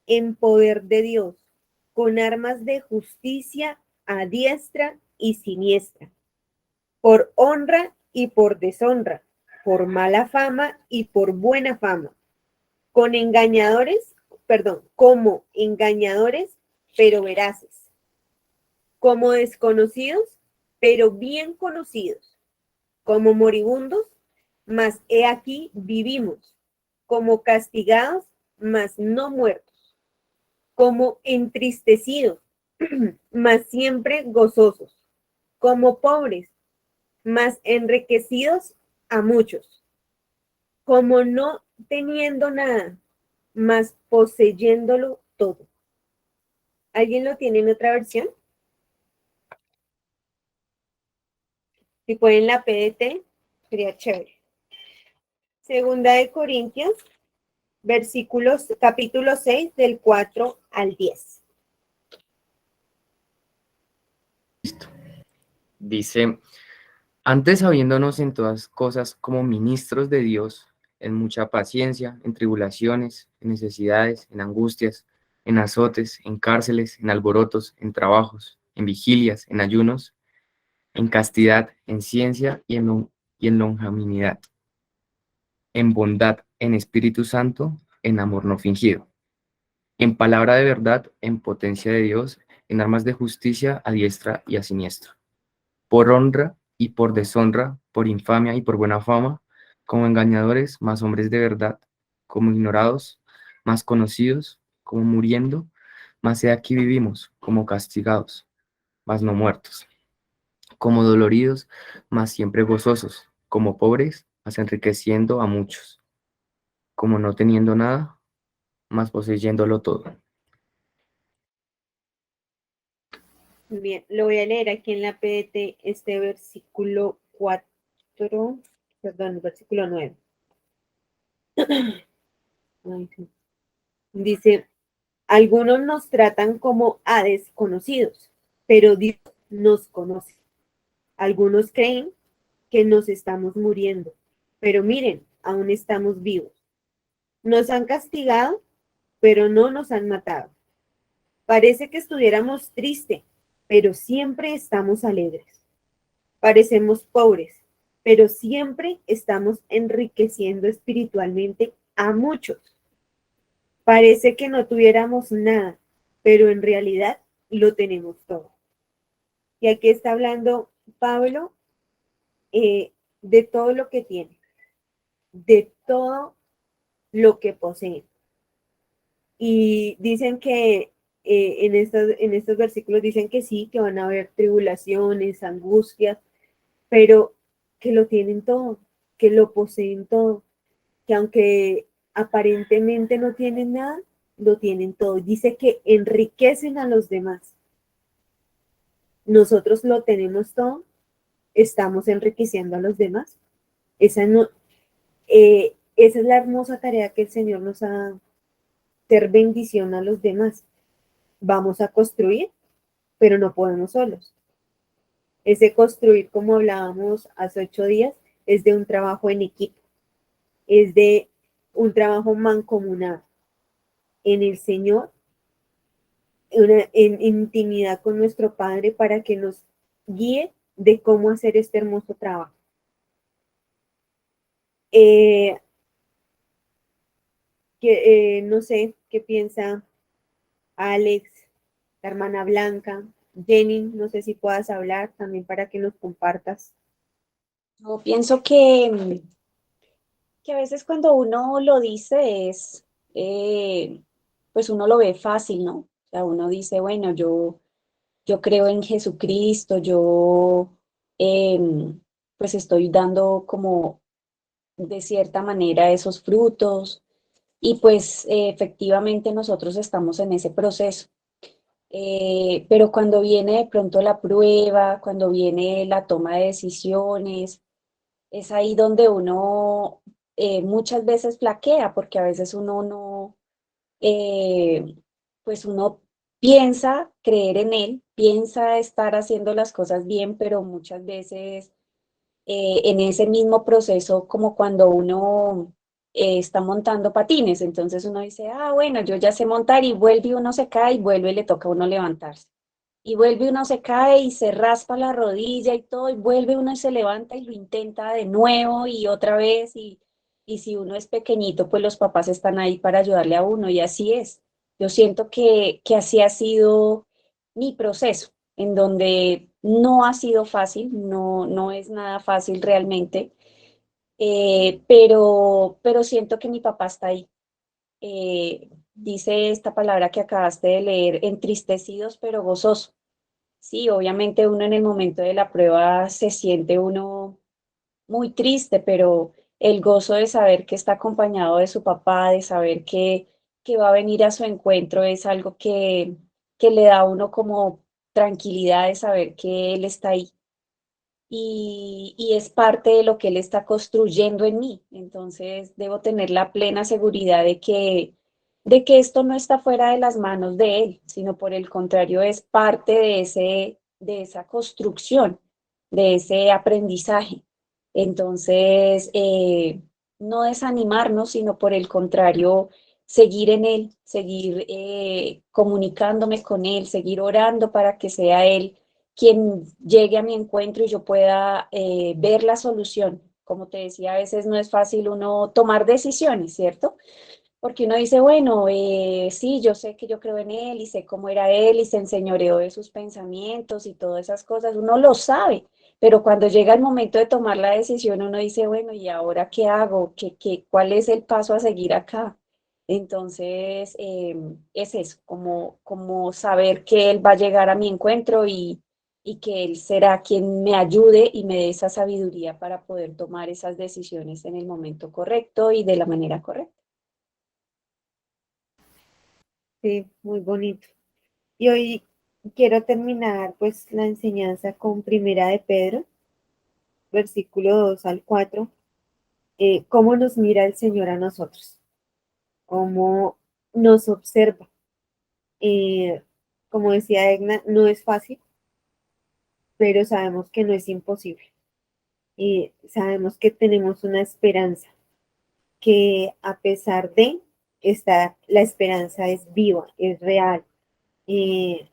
en poder de Dios, con armas de justicia a diestra y siniestra, por honra y por deshonra, por mala fama y por buena fama, con engañadores, como engañadores, pero veraces, como desconocidos, pero bien conocidos, como moribundos, mas he aquí vivimos, como castigados, mas no muertos, como entristecidos, mas siempre gozosos, como pobres, mas enriquecidos a muchos, como no teniendo nada, mas poseyéndolo todo. ¿Alguien lo tiene en otra versión? Si pueden la PDT, sería chévere. 2 Corintios, capítulo 6, del 4 al 10. Dice, antes habiéndonos en todas cosas como ministros de Dios, en mucha paciencia, en tribulaciones, en necesidades, en angustias, en azotes, en cárceles, en alborotos, en trabajos, en vigilias, en ayunos, en castidad, en ciencia y en longanimidad, en bondad, en Espíritu Santo, en amor no fingido, en palabra de verdad, en potencia de Dios, en armas de justicia a diestra y a siniestra, por honra y por deshonra, por infamia y por buena fama, como engañadores, más hombres de verdad, como ignorados, más conocidos, como muriendo, más he aquí vivimos, como castigados, más no muertos, como doloridos, más siempre gozosos, como pobres, más enriqueciendo a muchos, como no teniendo nada, más poseyéndolo todo. Bien, lo voy a leer aquí en la PDT, este versículo 4, perdón, el versículo 9. Dice, algunos nos tratan como a desconocidos, pero Dios nos conoce. Algunos creen que nos estamos muriendo, pero miren, aún estamos vivos. Nos han castigado, pero no nos han matado. Parece que estuviéramos tristes, pero siempre estamos alegres. Parecemos pobres, pero siempre estamos enriqueciendo espiritualmente a muchos. Parece que no tuviéramos nada, pero en realidad lo tenemos todo. Y aquí está hablando Pablo de todo lo que tiene, de todo lo que posee. Y dicen que en estos versículos dicen que sí, que van a haber tribulaciones, angustias, pero que lo tienen todo, que lo poseen todo, que aunque aparentemente no tienen nada, lo tienen todo. Dice que enriquecen a los demás. Nosotros lo tenemos todo, estamos enriqueciendo a los demás. Esa es la hermosa tarea que el Señor nos ha dado, ser bendición a los demás. Vamos a construir, pero no podemos solos. Ese construir, como hablábamos hace 8 días, es de un trabajo en equipo, es de un trabajo mancomunado en el Señor, en intimidad con nuestro Padre para que nos guíe de cómo hacer este hermoso trabajo. No sé qué piensa Alex, la hermana Blanca, Jenny, no sé si puedas hablar también para que nos compartas. Yo pienso que a veces cuando uno lo dice pues uno lo ve fácil, ¿no? O sea, uno dice, bueno, yo creo en Jesucristo, yo pues estoy dando como de cierta manera esos frutos y pues efectivamente nosotros estamos en ese proceso. Pero cuando viene de pronto la prueba, cuando viene la toma de decisiones, es ahí donde uno muchas veces flaquea, porque a veces uno no, eh, pues uno piensa creer en él, piensa estar haciendo las cosas bien, pero muchas veces en ese mismo proceso, como cuando uno está montando patines, entonces uno dice, ah, bueno, yo ya sé montar y vuelve y uno se cae y vuelve y le toca a uno levantarse. Y vuelve uno se cae y se raspa la rodilla y todo, y vuelve uno y se levanta y lo intenta de nuevo y otra vez. Y si uno es pequeñito, pues los papás están ahí para ayudarle a uno y así es. Yo siento que así ha sido mi proceso, en donde no ha sido fácil, no es nada fácil realmente, pero siento que mi papá está ahí. Dice esta palabra que acabaste de leer, entristecidos pero gozosos. Sí, obviamente uno en el momento de la prueba se siente uno muy triste, pero el gozo de saber que está acompañado de su papá, de saber que va a venir a su encuentro, es algo que le da a uno como tranquilidad de saber que él está ahí y es parte de lo que él está construyendo en mí. Entonces, debo tener la plena seguridad de que esto no está fuera de las manos de él, sino por el contrario, es parte de esa construcción, de ese aprendizaje. Entonces, no desanimarnos, sino por el contrario, seguir en él, seguir comunicándome con él, seguir orando para que sea él quien llegue a mi encuentro y yo pueda ver la solución. Como te decía, a veces no es fácil uno tomar decisiones, ¿cierto? Porque uno dice, bueno, sí, yo sé que yo creo en él y sé cómo era él y se enseñoreó de sus pensamientos y todas esas cosas, uno lo sabe, pero cuando llega el momento de tomar la decisión, uno dice, bueno, ¿y ahora qué hago? ¿Cuál es el paso a seguir acá? Entonces, es eso, como saber que él va a llegar a mi encuentro y que él será quien me ayude y me dé esa sabiduría para poder tomar esas decisiones en el momento correcto y de la manera correcta. Sí, muy bonito. Y hoy quiero terminar pues la enseñanza con Primera de Pedro, versículo 2 al 4. Cómo nos mira el Señor a nosotros, cómo nos observa. Como decía Egna, no es fácil, pero sabemos que no es imposible. Sabemos que tenemos una esperanza, que a pesar de esta, la esperanza es viva, es real, eh,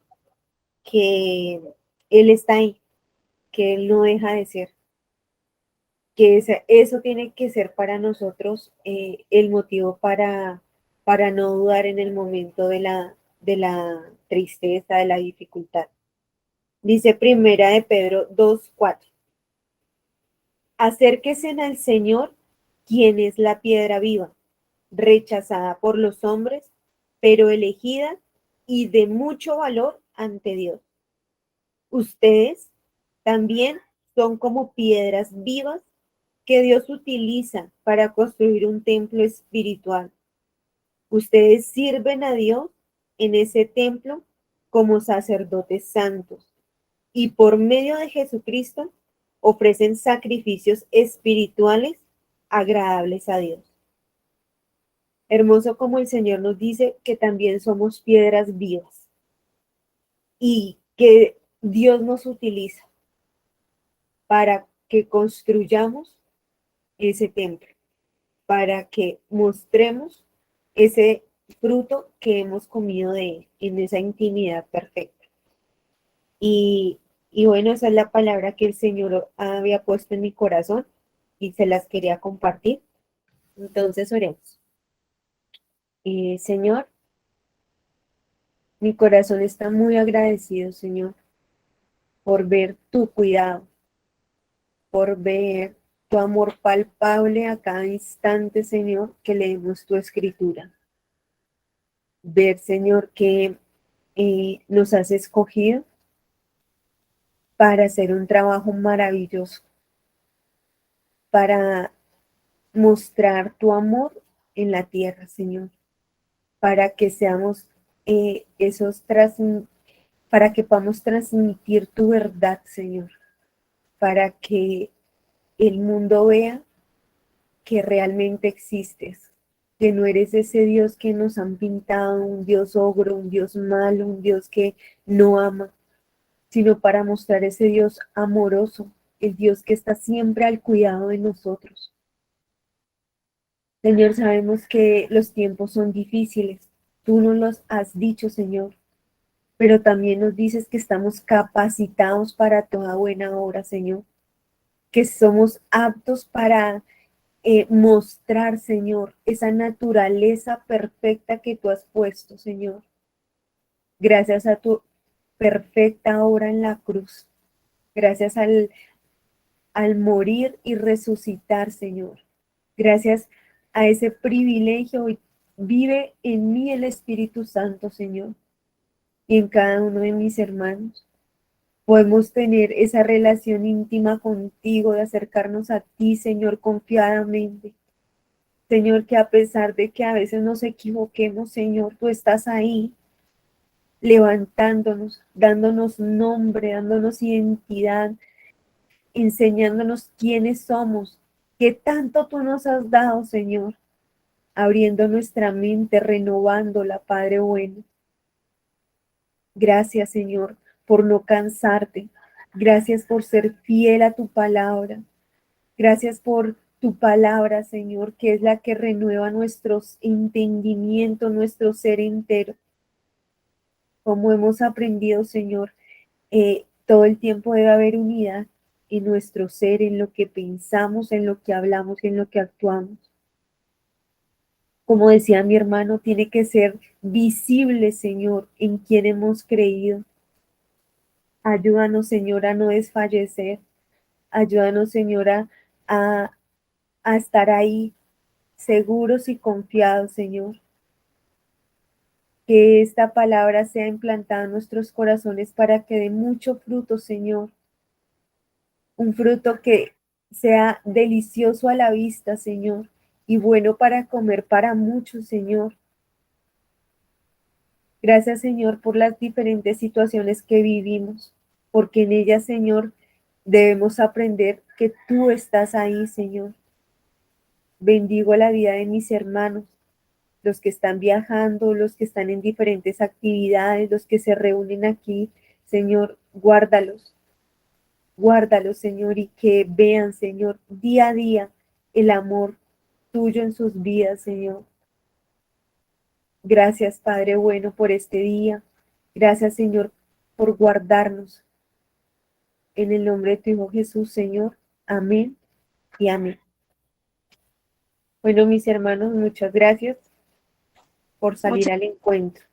que Él está ahí, que Él no deja de ser, que eso tiene que ser para nosotros el motivo para no dudar en el momento de la tristeza, de la dificultad. Dice Primera de Pedro 2:4. Acérquese al Señor, quien es la piedra viva, rechazada por los hombres, pero elegida y de mucho valor ante Dios. Ustedes también son como piedras vivas que Dios utiliza para construir un templo espiritual. Ustedes sirven a Dios en ese templo como sacerdotes santos y por medio de Jesucristo ofrecen sacrificios espirituales agradables a Dios. Hermoso como el Señor nos dice que también somos piedras vivas y que Dios nos utiliza para que construyamos ese templo, para que mostremos ese fruto que hemos comido de él en esa intimidad perfecta. Y bueno, esa es la palabra que el Señor había puesto en mi corazón y se las quería compartir. Entonces oremos. Señor, mi corazón está muy agradecido, Señor, por ver tu cuidado, por ver tu amor palpable a cada instante, Señor, que leemos tu escritura. Ver, Señor, que nos has escogido para hacer un trabajo maravilloso, para mostrar tu amor en la tierra, Señor, para que seamos para que podamos transmitir tu verdad, Señor, para que el mundo vea que realmente existes, que no eres ese Dios que nos han pintado, un Dios ogro, un Dios malo, un Dios que no ama, sino para mostrar ese Dios amoroso, el Dios que está siempre al cuidado de nosotros. Señor, sabemos que los tiempos son difíciles, tú nos los has dicho, Señor, pero también nos dices que estamos capacitados para toda buena obra, Señor, que somos aptos para mostrar, Señor, esa naturaleza perfecta que tú has puesto, Señor. Gracias a tu perfecta obra en la cruz. Gracias al morir y resucitar, Señor. Gracias a ese privilegio. Vive en mí el Espíritu Santo, Señor, y en cada uno de mis hermanos. Podemos tener esa relación íntima contigo, de acercarnos a ti, Señor, confiadamente. Señor, que a pesar de que a veces nos equivoquemos, Señor, tú estás ahí, levantándonos, dándonos nombre, dándonos identidad, enseñándonos quiénes somos, qué tanto tú nos has dado, Señor, abriendo nuestra mente, renovándola, Padre bueno. Gracias, Señor, por no cansarte. Gracias por ser fiel a tu palabra. Gracias por tu palabra, Señor, que es la que renueva nuestros entendimientos, nuestro ser entero. Como hemos aprendido, Señor, todo el tiempo debe haber unidad en nuestro ser, en lo que pensamos, en lo que hablamos, en lo que actuamos. Como decía mi hermano, tiene que ser visible, Señor, en quien hemos creído. Ayúdanos, Señor, a no desfallecer. Ayúdanos, Señora, a estar ahí seguros y confiados, Señor. Que esta palabra sea implantada en nuestros corazones para que dé mucho fruto, Señor. Un fruto que sea delicioso a la vista, Señor, y bueno para comer para muchos, Señor. Gracias, Señor, por las diferentes situaciones que vivimos, porque en ellas, Señor, debemos aprender que tú estás ahí, Señor. Bendigo la vida de mis hermanos, los que están viajando, los que están en diferentes actividades, los que se reúnen aquí. Señor, guárdalos, guárdalos, Señor, y que vean, Señor, día a día el amor tuyo en sus vidas, Señor. Gracias, Padre bueno, por este día. Gracias, Señor, por guardarnos. En el nombre de tu Hijo Jesús, Señor. Amén y amén. Bueno, mis hermanos, muchas gracias por salir al encuentro.